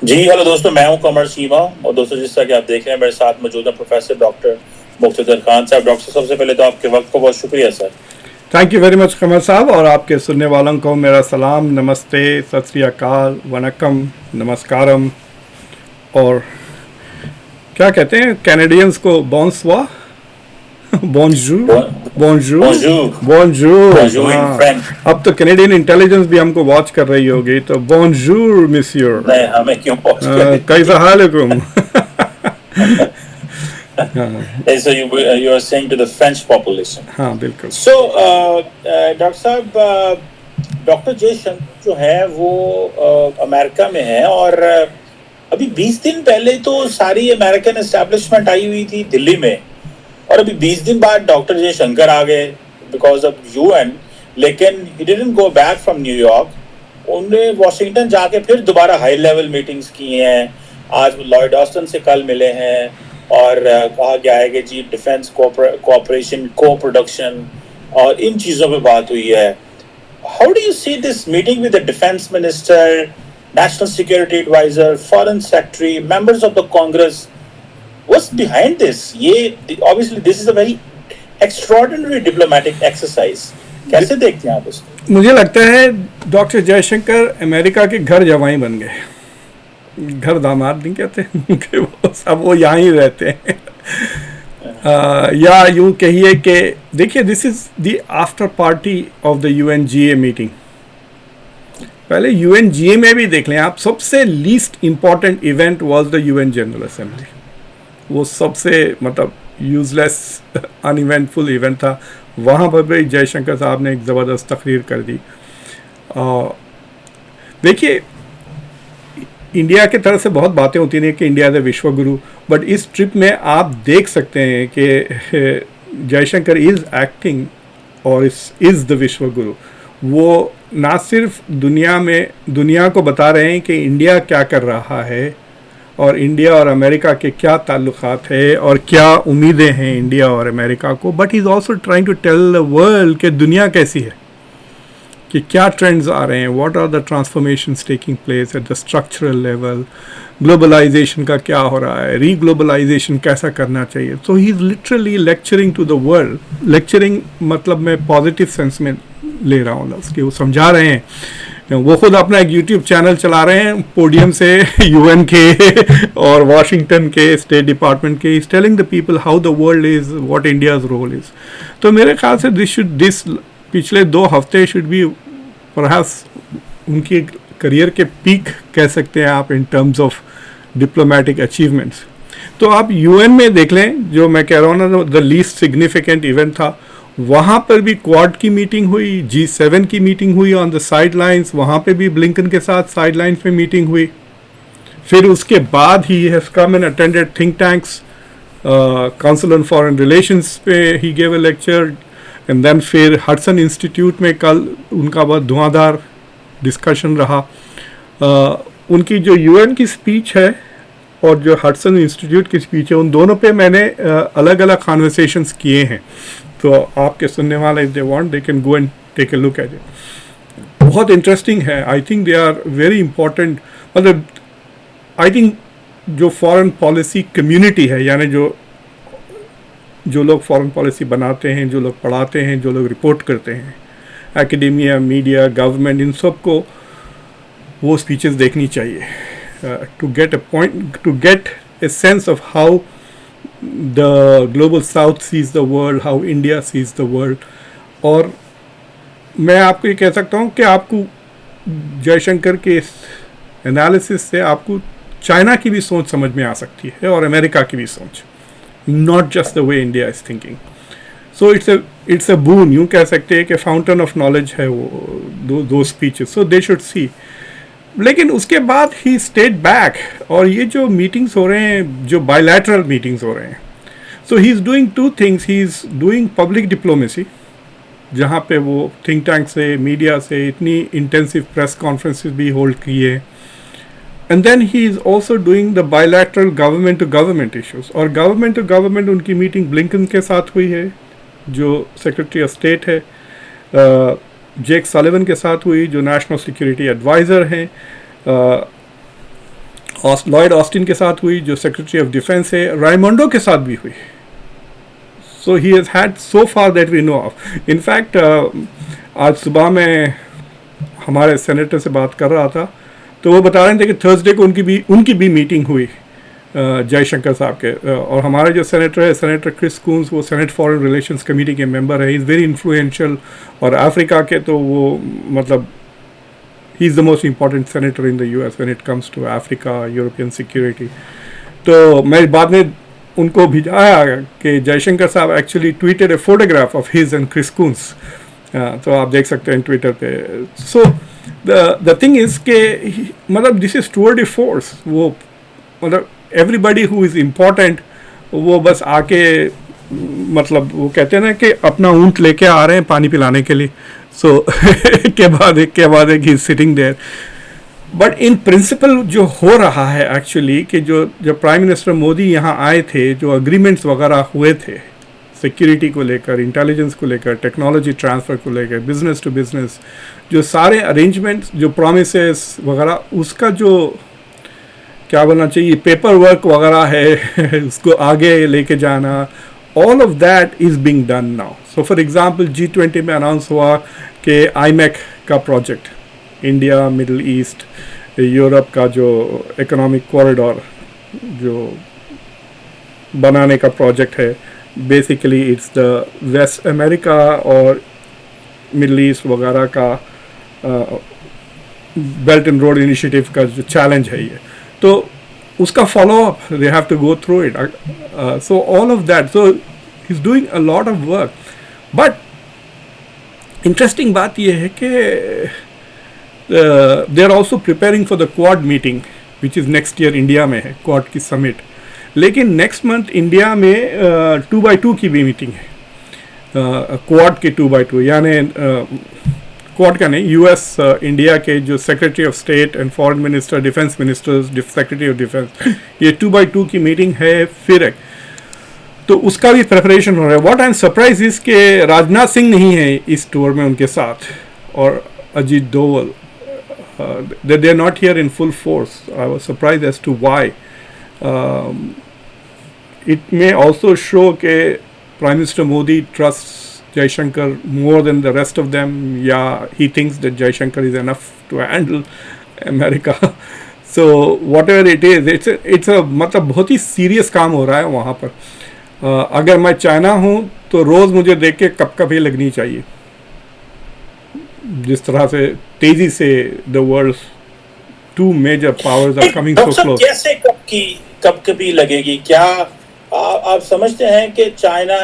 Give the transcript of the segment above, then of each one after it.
जी hello दोस्तों, मैं हूं कमर सीमा। और दोस्तों, जिस तरह कि आप देख रहे हैं, मेरे साथ मौजूद है प्रोफेसर डॉक्टर मुक्तदर खान साहब। डॉक्टर साहब, सबसे पहले तो आपके वक्त को बहुत शुक्रिया sir. Thank you very much Qamar साहब, और आपके सुनने वालों को मेरा सलाम, नमस्ते, सत श्री अकाल, वनकम, नमस्कारम, और क्या कहते हैं कैनेडियंस को, बॉन्सवा, बॉन्जूर, बॉन्जूर, बोंजूर। बॉन्जूर। बोंजूर इन हाँ, फ्रेंच। अब तो कैनेडियन इंटेलिजेंस भी हमको वॉच कर रही होगी, तो बॉन्जूर मिस्योर। नहीं, हमें क्यों पहुंच गए? कैसा हाल है तुम? हाँ, So you are saying to the French population. हाँ बिल्कुल। So डॉक्टर साहब, डॉक्टर जयशंकर जो है वो अमेरिका में है, और अभी 20 दिन पहले तो सारी अमेरिकन एस्टेब्लिशमेंट आई हुई थी दिल्ली में, और अभी 20 दिन बाद डॉक्टर जयशंकर आ गए बिकॉज ऑफ यूएन। लेकिन he didn't go back from New York. उन्होंने वॉशिंगटन जाके फिर दोबारा हाई लेवल मीटिंग्स की हैं। आज लॉयड ऑस्टिन से कल मिले हैं, और कहा गया है कि जी डिफेंस कोऑपरेशन, को प्रोडक्शन और इन चीज़ों पे बात हुई है। How do you see this meeting with the defence minister, national security adviser, foreign secretary, members of the Congress? What's behind this? Obviously this is a very extraordinary diplomatic exercise. कैसे देखते हैं आप इसको? मुझे लगता है डॉक्टर जयशंकर अमेरिका के घर जवाई बन गए। घर दामाद नहीं कहते कि वो सब वो यहाँ ही रहते हैं। या यूँ कहिए कि देखिए, this is the after party of the UNGA meeting. पहले यूएनजीए में भी देख लें आप, सबसे least important event was the UN general assembly. वो सबसे मतलब यूजलेस अनइवेंटफुल इवेंट था। वहाँ पर भी जयशंकर साहब ने एक ज़बरदस्त तकरीर कर दी। देखिए, इंडिया की तरफ से बहुत बातें होती हैं कि इंडिया इज़ अ विश्वगुरु, बट इस ट्रिप में आप देख सकते हैं कि जयशंकर इज़ एक्टिंग और इज़ द विश्वगुरु। वो ना सिर्फ दुनिया को बता रहे हैं कि इंडिया क्या कर रहा है और इंडिया और अमेरिका के क्या ताल्लुकात है और क्या उम्मीदें हैं इंडिया और अमेरिका को, but is also trying to tell the world कि दुनिया कैसी है, कि क्या ट्रेंड्स आ रहे हैं, what are the transformations taking place at the structural level, globalization का क्या हो रहा है, रीग्लोबलाइजेशन कैसा करना चाहिए। So he is literally lecturing to the world. Lecturing मतलब मैं पॉजिटिव सेंस में ले रहा हूँ उसकी, वो समझा रहे हैं। वो खुद अपना एक यूट्यूब चैनल चला रहे हैं पोडियम से, यूएन के और वाशिंगटन के स्टेट डिपार्टमेंट के। Is telling the people how the world is, what India's role is. तो मेरे ख्याल से दिस पिछले 2 हफ्ते शुड बी परहैप्स उनकी करियर के पीक कह सकते हैं आप in terms of diplomatic achievements. तो आप यूएन में देख लें, जो मैं कह रहा हूँ ना, द लीस्ट सिग्निफिकेंट इवेंट था। वहाँ पर भी क्वाड की मीटिंग हुई, G7 की मीटिंग हुई ऑन द साइड लाइन्स। वहाँ पर भी ब्लिंकन के साथ साइड लाइन्स में मीटिंग हुई। फिर उसके बाद he has come and attended think tanks, council on foreign relations पे he gave a lecture, and then फिर हडसन इंस्टीट्यूट में कल उनका बहुत धुआंधार डिस्कशन रहा। उनकी जो यूएन की स्पीच है और जो हडसन इंस्टीट्यूट की स्पीच है, उन दोनों पे मैंने अलग अलग कॉन्वर्सेशंस किए हैं। तो आपके सुनने वाले, if they want, they can go and take a look at it. बहुत इंटरेस्टिंग है। I think they are very important. मतलब आई थिंक जो फॉरेन पॉलिसी कम्युनिटी है, यानी जो लोग फॉरेन पॉलिसी बनाते हैं, जो लोग पढ़ाते हैं, जो लोग रिपोर्ट करते हैं, एकेडेमिया, मीडिया, गवर्नमेंट, इन सब को वो स्पीचेस देखनी चाहिए to get a point, to get a sense of how the global south sees the world, how India sees the world। और मैं आपको ये कह सकता हूँ कि आपको जयशंकर के इस एनालिसिस से आपको चाइना की भी सोच समझ में आ सकती है और अमेरिका की भी सोच, not just the way India is thinking. So it's a boon, यूँ कह सकते हैं कि फाउंटेन ऑफ नॉलेज है वो दो speeches. So they should see. लेकिन उसके बाद ही स्टेट बैक, और ये जो मीटिंग्स हो रहे हैं, जो बायलैटरल मीटिंग्स हो रहे हैं, so he is doing 2 things. He is doing public diplomacy, जहाँ पे वो थिंक टैंक से, मीडिया से इतनी इंटेंसिव प्रेस कॉन्फ्रेंसेस भी होल्ड किए, and then he is also doing the bilateral government to government issues. और गवर्नमेंट टू गवर्नमेंट उनकी मीटिंग ब्लिंकन के साथ हुई है, जो सेक्रेटरी ऑफ स्टेट है, जेक सलिवन के साथ हुई, जो नेशनल सिक्योरिटी एडवाइज़र हैं, लॉयड ऑस्टिन के साथ हुई, जो सेक्रेटरी ऑफ डिफेंस है, रायमोंडो के साथ भी हुई. So he has had so far that we know of. In fact आज सुबह मैं हमारे सेनेटर से बात कर रहा था, तो वो बता रहे थे कि थर्सडे को उनकी भी मीटिंग हुई जयशंकर साहब के. और हमारे जो सेनेटर है, सेनेटर क्रिस कून्स, वो सेनेट फॉरेन रिलेशंस कमेटी के मेंबर है. Is very influential. और अफ्रीका के तो वो मतलब ही is the most important senator in the US when it comes to Africa, European security. तो मैं बाद में उनको भिजाया कि जयशंकर साहब actually tweeted a photograph of his and Chris Coons. तो आप देख सकते हैं ट्विटर पे. सो द थिंग इज़ के मतलब this is toward a force. वो मतलब एवरीबडी हु इज़ इम्पॉर्टेंट वो बस आके मतलब वो कहते हैं ना कि अपना ऊँट लेके आ रहे हैं पानी पिलाने के लिए. सो के बाद एक ही sitting there. But in principle जो हो रहा है एक्चुअली कि जो प्राइम मिनिस्टर मोदी यहाँ आए थे, जो अग्रीमेंट्स वगैरह हुए थे सिक्योरिटी को लेकर, इंटेलिजेंस को लेकर, टेक्नोलॉजी ट्रांसफ़र को लेकर, बिजनेस टू बिजनेस, जो सारे अरेंजमेंट्स, जो प्रोमिसेस वगैरह, उसका जो क्या बोलना चाहिए पेपर वर्क वगैरह है उसको आगे लेके जाना, all of that is being done now. So for example G20 में अनाउंस हुआ कि आईमैक का project, India middle east Europe का जो इकोनॉमिक कॉरिडोर जो बनाने का प्रोजेक्ट है, basically it's the west America और मिडिल ईस्ट वगैरह का बेल्ट एंड रोड इनिशिएटिव का जो चैलेंज है ये, तो उसका follow up they have to go through it. So all of that, so he is doing a lot of work. But interesting बात ये है कि they are also preparing for the Quad meeting which is next year India में है, quad की summit. लेकिन next month India में 2x2 की भी मीटिंग है, क्वाड के 2x2, यानी क्वाड का नहीं, यूएस इंडिया के जो secretary of state and foreign minister, defence ministers, secretary of defence, ये 2x2 की मीटिंग है फिर एक. तो उसका भी प्रिपरेशन हो रहा है. What I am surprise is के राजनाथ सिंह नहीं है इस टूर में उनके साथ, और Ajit Doval, they are not here in full force. I was surprised as to why. It may also show that Prime Minister Modi trusts Jaishankar more than the rest of them. Yeah, he thinks that Jaishankar is enough to handle America. So whatever it is, it's a मतलब बहुत ही serious काम हो रहा है वहाँ पर. अगर मैं चाइना हूँ तो रोज़ मुझे देख के कभी लगनी चाहिए, जिस तरह से तेजी से the world two major powers are coming so close. कैसे कब कभी लगेगी? क्या आप समझते हैं कि China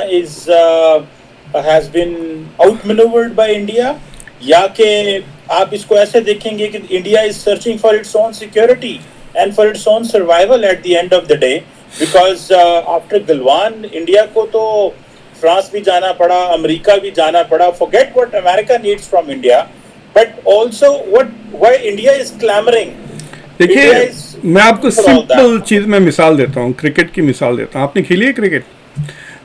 has been outmanoeuvred by India, या कि आप इसको ऐसे देखेंगे कि India is searching for its own security and for its own survival at the end of the day? Because after Galwan India को तो फ्रांस भी जाना पड़ा, अमेरिका भी जाना पड़ा. Forget what America needs from India, but also why India is clamouring. देखिए, मैं आपको सिंपल चीज में मिसाल देता हूँ, क्रिकेट की मिसाल देता हूँ. आपने खेली है क्रिकेट?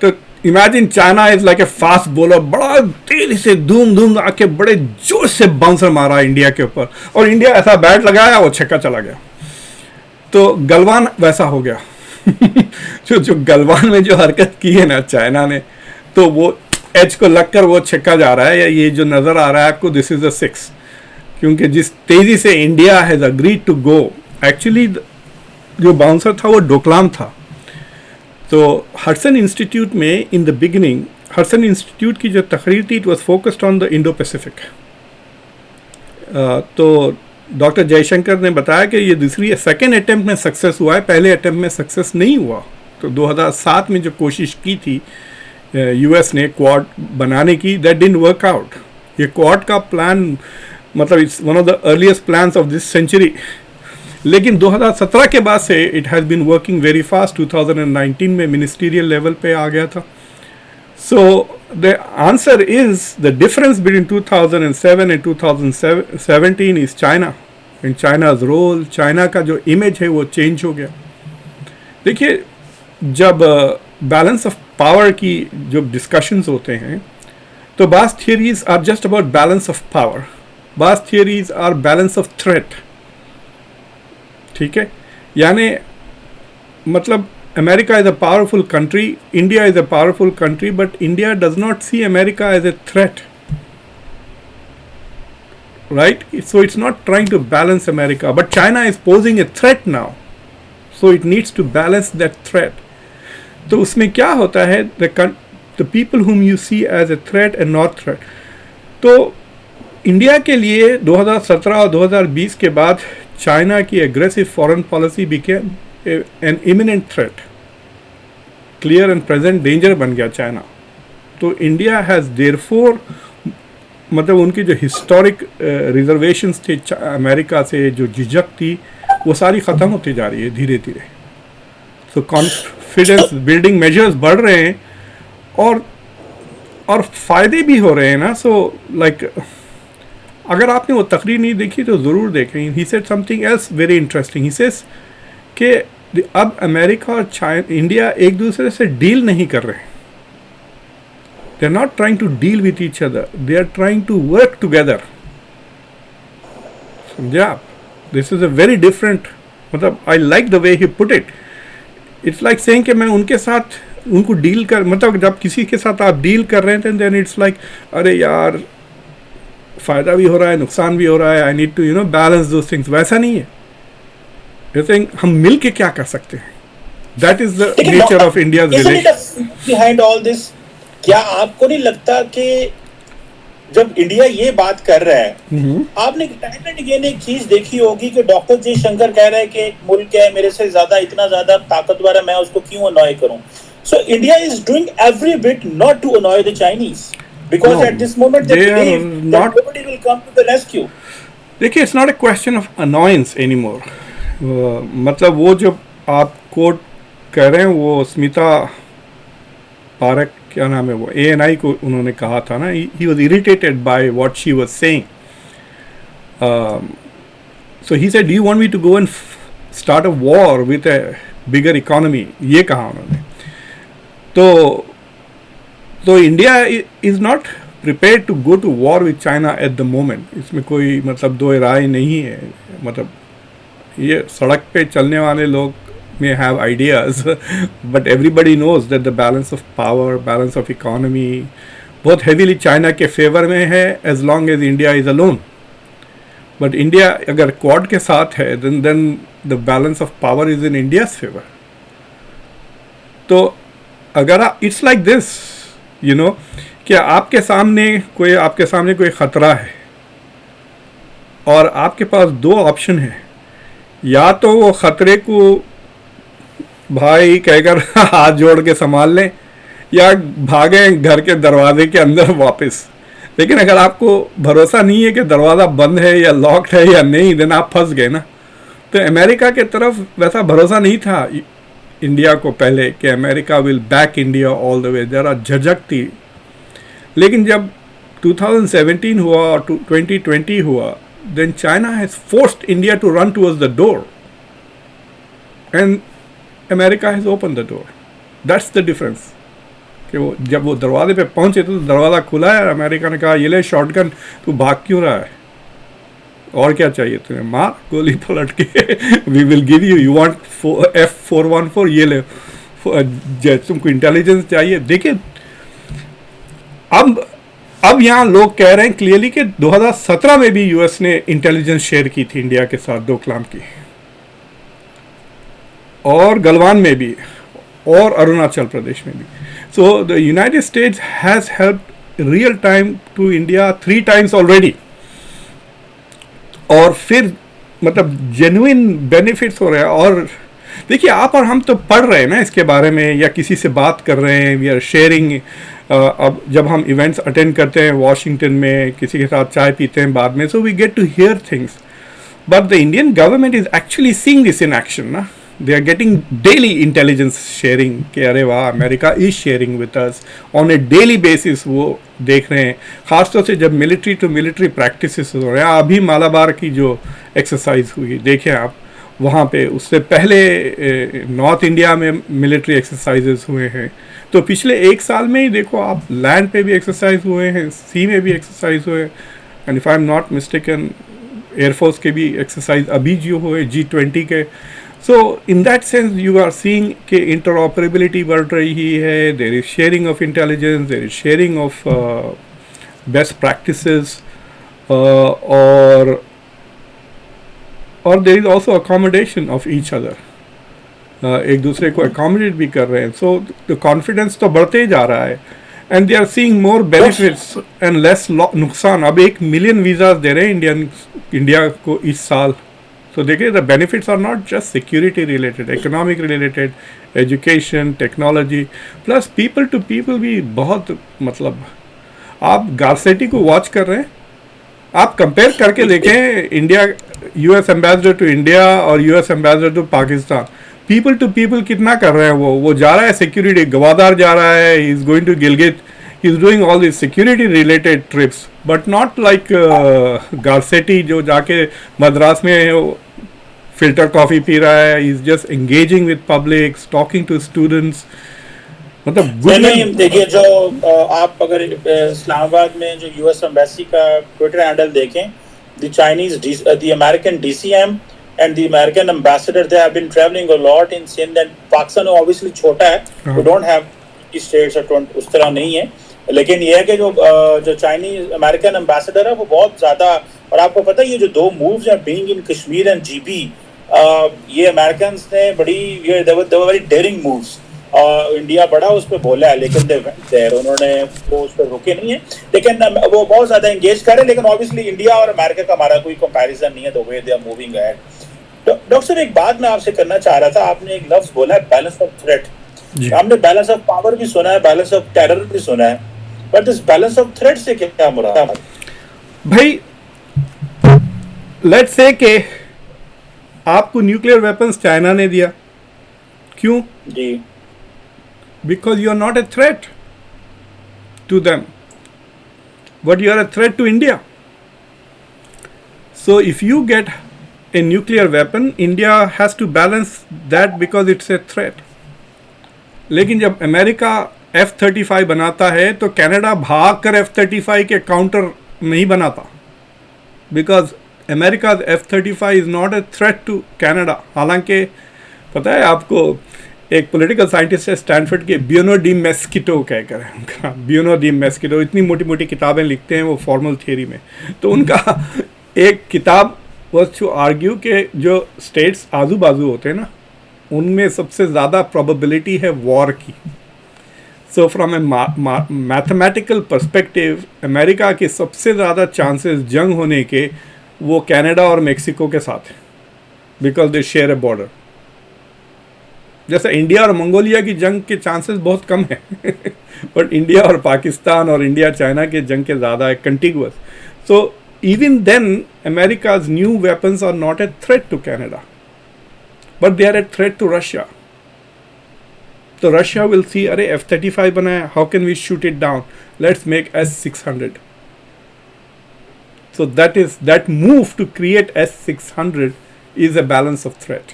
तो imagine China is like a fast bowler, बड़ा तेजी से धूम आके बड़े जोर से बाउंसर मारा इंडिया के ऊपर, और इंडिया ऐसा बैट लगाया, वो छक्का चला गया. तो गलवान वैसा हो गया. जो गलवान में जो हरकत की है ना चाइना ने, तो वो एज को लगकर वो छक्का जा रहा है, या ये जो नज़र आ रहा है आपको, दिस इज़ अ 6. क्योंकि जिस तेज़ी से India has agreed to go, actually जो बाउंसर था वो डोकलाम था. तो हडसन इंस्टीट्यूट में in the beginning, Hudson Institute की जो तकरीर थी, it was focused on the Indo Pacific. तो डॉक्टर जयशंकर ने बताया कि ये दूसरी सेकेंड अटेम्प्ट में सक्सेस हुआ है, पहले अटेम्प्ट में सक्सेस नहीं हुआ. तो 2007 में जो कोशिश की थी यूएस ने क्वाड बनाने की, दैट डिडंट वर्क आउट. ये क्वाड का प्लान मतलब it's one of the earliest plans of this century. लेकिन 2017 के बाद से it has been working very fast. 2019 में मिनिस्टीरियल लेवल पे आ गया था. So the answer is the difference between 2007 and 2017 is China and China's role. China का जो इमेज है वो चेंज हो गया. देखिए, जब बैलेंस ऑफ पावर की जो डिस्कशंस होते हैं, तो both theories are just about balance of power, both theories are balance of threat. ठीक है, यानी मतलब America is a powerful country, India is a powerful country, but India does not see America as a threat, right? So it's not trying to balance America, but China is posing a threat now, so it needs to balance that threat. तो उसमें क्या होता है, the people whom you see as a threat and not threat. तो India के लिए 2017 और 2020 के बाद चाइना की aggressive foreign policy became an imminent threat, clear and present danger बन गया चाइना. तो इंडिया हैज़ देयरफॉर मतलब उनकी जो हिस्टोरिक रिजर्वेशंस थे अमेरिका से, जो झिझक थी, वो सारी ख़त्म होती जा रही है धीरे धीरे. सो कॉन्फिडेंस बिल्डिंग मेजर्स बढ़ रहे हैं और फ़ायदे भी हो रहे हैं ना. सो लाइक अगर आपने वो तकरीर नहीं देखी तो ज़रूर देखें. He said something else very interesting. He says कि अब अमेरिका और चाइना, इंडिया एक दूसरे से डील नहीं कर रहे हैं. They are not trying to deal with each other, they are trying to work together. समझे आप? This is a very different, मतलब I like the way he put it. It's like saying कि मैं उनके साथ उनको डील कर, मतलब जब किसी के साथ आप डील कर रहे हैं देन इट्स लाइक अरे यार फ़ायदा भी हो रहा है, नुकसान भी हो रहा है, I need to balance those things. वैसा नहीं है. यू थिंक हम मिल के क्या कर सकते हैं? That is the nature of India's relation behind all this. क्या आपको नहीं लगता कि जब इंडिया ये बात कर रहा है, आपने टाइम एंड अगेन एक चीज देखी होगी कि डॉक्टर जयशंकर कह रहे हैं कि एक मुल्क है मेरे से ज्यादा, इतना ज्यादा ताकतवर है, मैं उसको क्यों अनॉय करूं. So India is doing every bit not to annoy the Chinese, because at this moment they believe that nobody will come to the rescue. देखिए, it's not a question of annoyance anymore. मतलब वो जो आप coat कह रहे हैं वो Smita park, क्या नाम है वो, ANI को उन्होंने कहा था ना, he was irritated by what she was saying. So he said, do you want me to go and start a war with a bigger economy? ये कहा उन्होंने. तो India is not prepared to go to war with China at the moment. इसमें कोई मतलब दो राय नहीं है. मतलब ये सड़क पे चलने वाले लोग may have ideas but everybody knows that the balance of power, balance of economy बहुत heavily चाइना के फेवर में है as long as India is alone. But India अगर क्वाड के साथ है then the balance of power is in India's favor. तो अगर आप इट्स लाइक दिस कि आपके सामने कोई ख़तरा है और आपके पास दो ऑप्शन है. या तो वो ख़तरे को भाई कहकर हाथ जोड़ के संभाल लें या भागें घर के दरवाजे के अंदर वापस. लेकिन अगर आपको भरोसा नहीं है कि दरवाज़ा बंद है या लॉक्ड है या नहीं, देन आप फंस गए ना. तो अमेरिका के तरफ वैसा भरोसा नहीं था इंडिया को पहले कि America will back India all the way. ज़रा झिझक थी. लेकिन जब 2017 हुआ और 2020 हुआ, then China has forced India to run towards the door and America has open the door. That's the difference. कि वो जब वो दरवाजे पे पहुंचे तो दरवाज़ा खुला है, अमेरिका ने कहा ये ले शॉटगन, तू भाग क्यों रहा है, और क्या चाहिए तुम्हें, मार गोली पलट के. We will give you, you want F414, ये ले. तुमको इंटेलिजेंस चाहिए. देखिए अब यहाँ लोग कह रहे हैं क्लियरली कि 2017 में भी यूएस ने इंटेलिजेंस शेयर की थी इंडिया के साथ डोकलाम की, और गलवान में भी, और अरुणाचल प्रदेश में भी. So the United States has helped real time to India 3 times already. और फिर मतलब जेन्युइन बेनिफिट्स हो रहे हैं. और देखिए, आप और हम तो पढ़ रहे हैं ना इसके बारे में, या किसी से बात कर रहे हैं, वी आर शेयरिंग. अब जब हम इवेंट्स अटेंड करते हैं वॉशिंगटन में, किसी के साथ चाय पीते हैं बाद में, so we get to hear things. But the Indian government is actually seeing this in action ना. They are getting daily intelligence sharing कि अरे वाह, America is sharing with us on a daily basis. वो देख रहे हैं ख़ासतौर से जब मिलिट्री टू मिलिट्री प्रैक्टिसेस हो रहे हैं. अभी मालाबार की जो एक्सरसाइज हुई देखें आप वहाँ पे, उससे पहले नॉर्थ इंडिया में मिलिट्री एक्सरसाइजेस हुए हैं. तो पिछले 1 साल में ही देखो आप, लैंड पे भी एक्सरसाइज हुए हैं, सी में भी एक्सरसाइज हुए. And if I am not mistaken air force के भी एक्सरसाइज अभी जो हुए G20 के. So in that sense you are seeing कि इंटरऑपरेबिलिटी बढ़ रही है, there is sharing of intelligence, there is sharing of best practices, और there is also accommodation of each other. एक दूसरे को अकोमोडेट भी कर रहे हैं. सो द कॉन्फिडेंस तो बढ़ते ही जा रहा है. And they are seeing more benefits and less नुकसान. अब 1 मिलियन वीज़ाज दे रहे हैं इंडिया को इस साल. तो देखिए, the benefits are not just security related, economic related, education, technology, plus people to people भी बहुत. मतलब आप गारसेटी को वॉच कर रहे हैं, आप कंपेयर करके देखें India, US ambassador to India और US ambassador to Pakistan. People to people कितना कर रहे हैं. वो जा रहा है सिक्योरिटी, गवादार जा रहा है, he is going to Gilgit, he is doing all this security related trips, but not like Garcetti जो जाके मद्रास में फिल्टर कॉफ़ी पी रहा है. He is just engaging with public, talking to students. मतलब नहीं, देखिए जो आप अगर इस्लामाबाद में जो यूएस एम्बेसी का ट्विटर हैंडल देखें, the Chinese, the American DCM and the American ambassador, they have been traveling a lot in Sindh, and Pakistan obviously छोटा है, we don't have states उस तरह नहीं है, लेकिन ये है कि जो चाइनीज अमेरिकन एम्बेसडर है वो बहुत ज़्यादा. और आपको पता है ये जो 2 मूव्स हैं, being in Kashmir and GB, ये अमेरिकन ने बड़ी, ये they were very daring moves. India बड़ा उस पर बोला है, लेकिन उन्होंने वो उस पर रुके नहीं है, लेकिन वो बहुत ज़्यादा एंगेज करे. लेकिन ऑब्वियसली इंडिया और अमेरिका का हमारा कोई कंपैरिजन नहीं है, the way they are moving ahead. Doctor साहब, एक बात मैं आपसे करना चाह रहा था. आपने एक लफ्ज बोला है, बैलेंस ऑफ थ्रेट. हमने बैलेंस ऑफ पावर भी सुना है, बैलेंस ऑफ टेरर भी सुना है, बट इस बैलेंस ऑफ थ्रेट से क्या मुराद है? भाई, लेट्स से कि आपको न्यूक्लियर वेपन्स चाइना ने दिया. क्यों? जी. Because you are not a threat to them, but you are a threat to India. So if you get a nuclear weapon, India has to balance that because it's a threat. लेकिन जब America F-35 बनाता है तो Canada भाग कर F-35 के counter नहीं बनाता, because America's F-35 is not a threat to Canada. हालांकि पता है आपको, एक पॉलिटिकल साइंटिस्ट है स्टैनफोर्ड के, बियोनो डी मेस्किटो कहकर है उनका, बियोनो डी मेस्किटो. इतनी मोटी मोटी किताबें लिखते हैं वो फॉर्मल थियरी में. तो उनका एक किताब वाज टू आर्ग्यू कि जो स्टेट्स आजू बाजू होते हैं ना, उनमें सबसे ज़्यादा प्रोबेबिलिटी है वॉर की. So from A mathematical perspective, America के सबसे ज़्यादा चांसेस जंग होने के वो कनाडा और मेक्सिको के साथ हैं, because they share A border. जैसा इंडिया और मंगोलिया की जंग के चांसेस बहुत कम हैं, बट इंडिया और पाकिस्तान और इंडिया चाइना के जंग के ज़्यादा है, contiguous. So even then America's new weapons are not a threat to Canada, but they are a threat to Russia. तो रशिया विल सी, अरे F-35 बनाया, how can we shoot it down, let's make S-600. So that move to create S-600 is a balance of threat.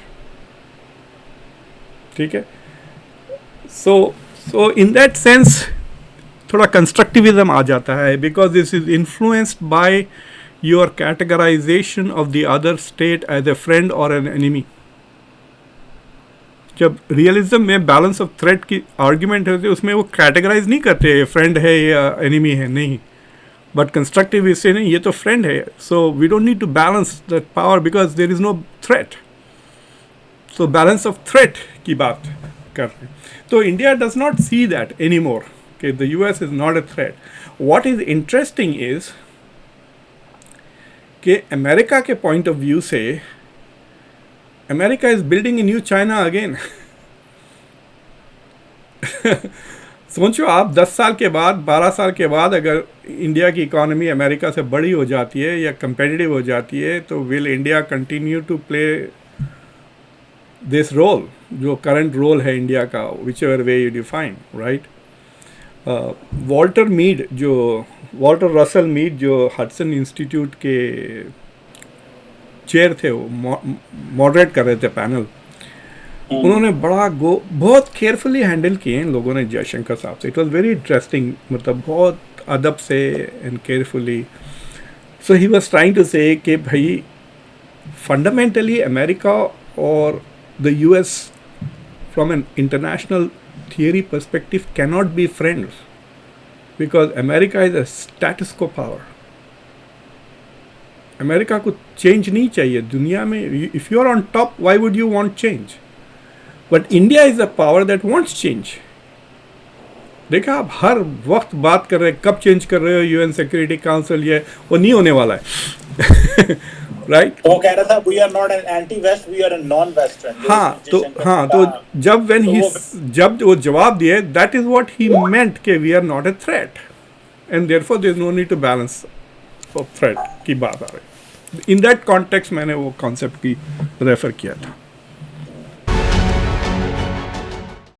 ठीक है. So in that sense थोड़ा constructivism आ जाता है, because this is influenced by your categorisation of the other state as a friend और an enemy. जब realism में balance of threat की आर्ग्यूमेंट होती है, उसमें वो कैटेगराइज नहीं करते फ्रेंड है या एनिमी है, नहीं, बट कंस्ट्रक्टिव इससे नहीं, ये तो फ्रेंड है, so we don't need to balance that power because there is no threat. So balance of threat की बात कर रहे हैं. तो India does not see that any more, कि the US is not a threat. What is interesting is कि America के point of view से America is building a new China again. सोचो आप 10 साल के बाद, 12 साल के बाद अगर इंडिया की इकोनॉमी अमेरिका से बड़ी हो जाती है या कंपेटिटिव हो जाती है, तो will India continue to play this role, जो करंट रोल है इंडिया का, whichever way you define, right. Walter Russell Mead जो हडसन इंस्टीट्यूट के चेयर थे, वो मॉडरेट कर रहे थे पैनल, उन्होंने बहुत केयरफुली हैंडल किए इन लोगों ने जयशंकर साहब से. इट वाज वेरी इंटरेस्टिंग, मतलब बहुत अदब से and carefully. So he was trying to say कि भाई फंडामेंटली अमेरिका और the US, from an international theory perspective, cannot be friends because America is a status quo power. America को change नहीं चाहिए दुनिया में. If you are on top, why would you want change? But India is a power that wants change. देखा, आप हर वक्त बात कर रहे हैं कब चेंज कर रहे हो यूएन सिक्योरिटी काउंसिल, ये वो नहीं होने वाला है. राइट. वो कह रहा था we are not an anti west, we are an non western. तो जब व्हेन ही जब वो जवाब दिए, that is what he meant कि we are not a threat and therefore there is no need to balance of threat की बात आ रही. इन दैट कॉन्टेक्स्ट मैंने वो कॉन्सेप्ट की रेफर किया था.